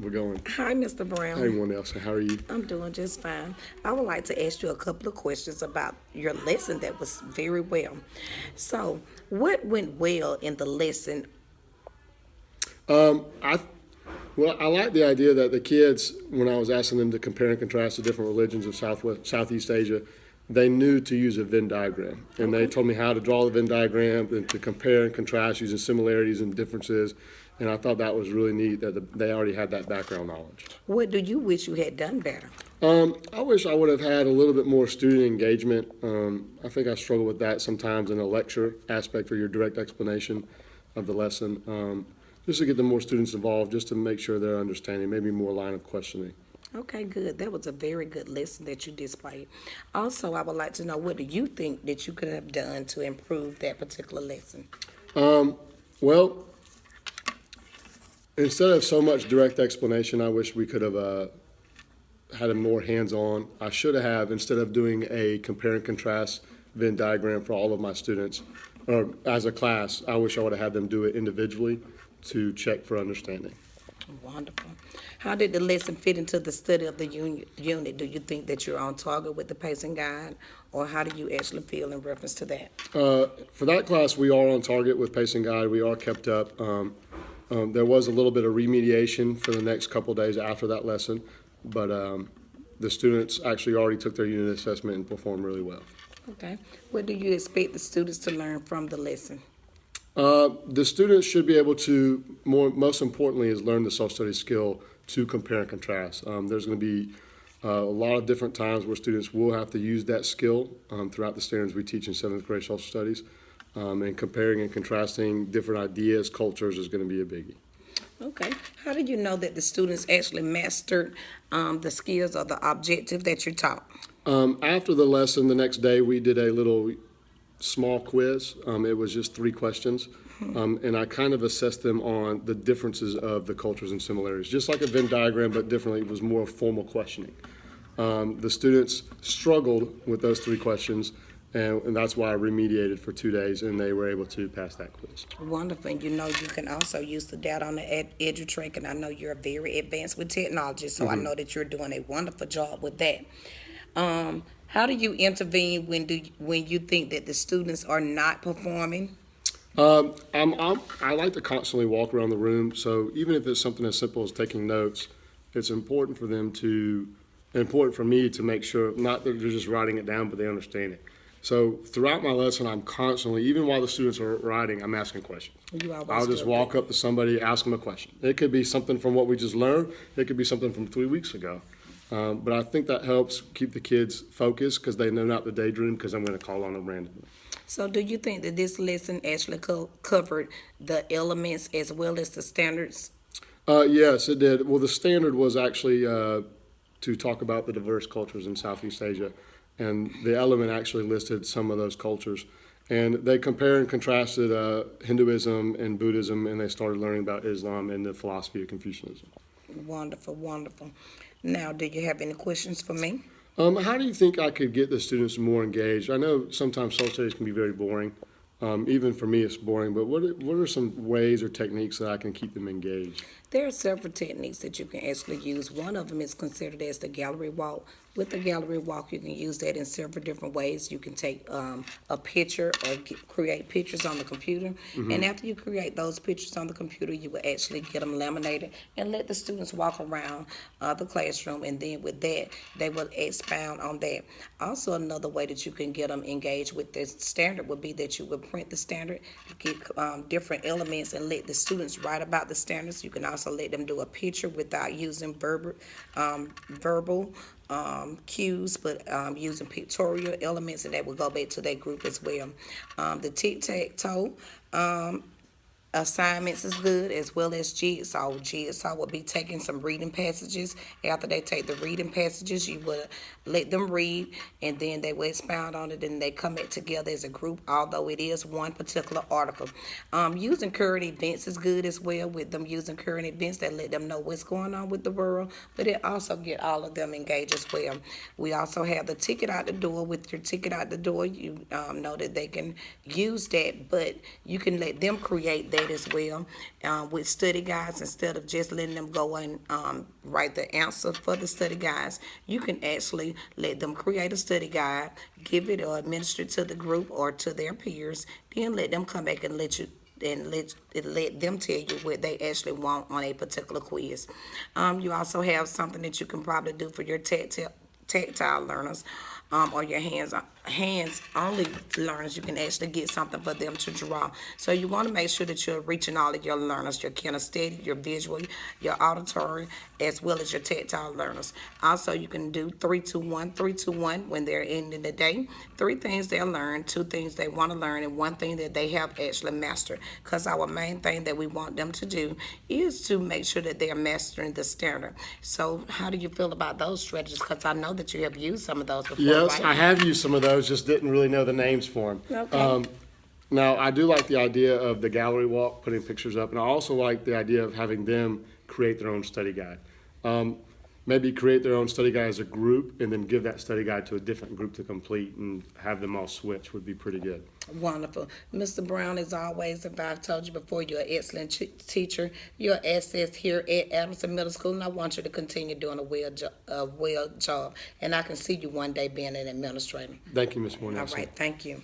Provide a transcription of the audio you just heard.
We're going. Hi, Mr. Hey, Brown. Nelson, how are you? I'm doing just fine. I would like to ask you a couple of questions about your lesson that was very well. So, what went well in the lesson? I well, I like the idea that the kids, when I was asking them to compare and contrast the different religions of Southeast Asia, they knew to use a Venn diagram, and they told me how to draw the Venn diagram and to compare and contrast using similarities and differences. And I thought that was really neat that they already had that background knowledge. What do you wish you had done better? I wish I would have had a little bit more student engagement. I think I struggle with that sometimes in a lecture aspect or your direct explanation of the lesson. Just to get the more students involved, just to make sure they're understanding, maybe more line of questioning. Okay, good. That was a very good lesson that you displayed. Also, I would like to know what do you think that you could have done to improve that particular lesson? Well, instead of so much direct explanation, I wish we could have had a more hands-on. I should have, instead of doing a compare and contrast Venn diagram for all of my students, or as a class, I wish I would have had them do it individually to check for understanding. Wonderful. How did the lesson fit into the study of the unit? Do you think that you're on target with the pacing guide, or how do you actually feel in reference to that? For that class, we are on target with pacing guide. We are kept up. There was a little bit of remediation for the next couple days after that lesson, but the students actually already took their unit assessment and performed really well. Okay. What do you expect the students to learn from the lesson? The students should be able to, most importantly, is learn the self-study skill to compare and contrast. There's going to be a lot of different times where students will have to use that skill throughout the standards we teach in seventh grade social studies. And comparing and contrasting different ideas, cultures is going to be a biggie. Okay. How do you know that the students actually mastered the skills or the objective that you taught? After the lesson, the next day, we did a little small quiz. It was just 3 questions. And I kind of assessed them on the differences of the cultures and similarities. Just like a Venn diagram, but differently, it was more formal questioning. The students struggled with those 3 questions, and that's why I remediated for 2 days, and they were able to pass that quiz. Wonderful. And you know you can also use the data on the EduTrack, and I know you're very advanced with technology, so I know that you're doing a wonderful job with that. How do you intervene when you think that the students are not performing? I like to constantly walk around the room, so even if it's something as simple as taking notes, it's important for important for me to make sure, not that they're just writing it down, but they understand it. So throughout my lesson, I'm constantly, even while the students are writing, I'm asking questions. You always I'll just do walk that. up to somebody, ask them a question. It could be something from what we just learned. It could be something from 3 weeks ago. But I think that helps keep the kids focused because they know not to daydream because I'm going to call on them randomly. So do you think that this lesson actually covered the elements as well as the standards? Yes, it did. Well, the standard was actually to talk about the diverse cultures in Southeast Asia, and the element actually listed some of those cultures. And they compared and contrasted Hinduism and Buddhism, and they started learning about Islam and the philosophy of Confucianism. Wonderful, wonderful. Now, do you have any questions for me? How do you think I could get the students more engaged? I know sometimes social studies can be very boring. Even for me, it's boring. But what are some ways or techniques that I can keep them engaged? There are several techniques that you can actually use. One of them is considered as the gallery walk. With the gallery walk, you can use that in several different ways. You can take a picture or create pictures on the computer. And after you create those pictures on the computer, you will actually get them laminated and let the students walk around the classroom. And then with that, they will expound on that. Also, another way that you can get them engaged with this standard would be that you would print the standard, get different elements, and let the students write about the standards. You can also let them do a picture without using verbal cues, but using pictorial elements, and that will go back to that group as well. The tic-tac-toe assignments is good, as well as jigsaw. Jigsaw will be taking some reading passages. After they take the reading passages, you will let them read, and then they will expound on it, and they come back together as a group, although it is one particular article. Using current events is good as well, with them using current events that let them know what's going on with the world, but it also get all of them engaged as well. We also have the ticket out the door. With your ticket out the door, you know that they can use that, but you can let them create that participate as well with study guides. Instead of just letting them go and write the answer for the study guides, you can actually let them create a study guide, give it or administer it to the group or to their peers, then let them come back and let them tell you what they actually want on a particular quiz. You also have something that you can probably do for your tactile learners, or your hands only learners. You can actually get something for them to draw. So you want to make sure that you're reaching all of your learners, your kinesthetic, your visual, your auditory, as well as your tactile learners. Also, you can do 3-2-1, 3-2-1 when they're ending the day. 3 things they'll learn, 2 things they want to learn, and 1 thing that they have actually mastered. Because our main thing that we want them to do is to make sure that they're mastering the standard. So how do you feel about those strategies? Because I know that you have used some of those before, Yes, right? I have used some of those, just didn't really know the names for them. Okay. Now, I do like the idea of the gallery walk, putting pictures up, and I also like the idea of having them create their own study guide. Maybe create their own study guide as a group, and then give that study guide to a different group to complete, and have them all switch would be pretty good. Wonderful. Mr. Brown, as always, if I've told you before, you're an excellent teacher. You're an asset here at Adamson Middle School, and I want you to continue doing a well job. And I can see you one day being an administrator. Thank you, Ms. Moore. All right, thank you.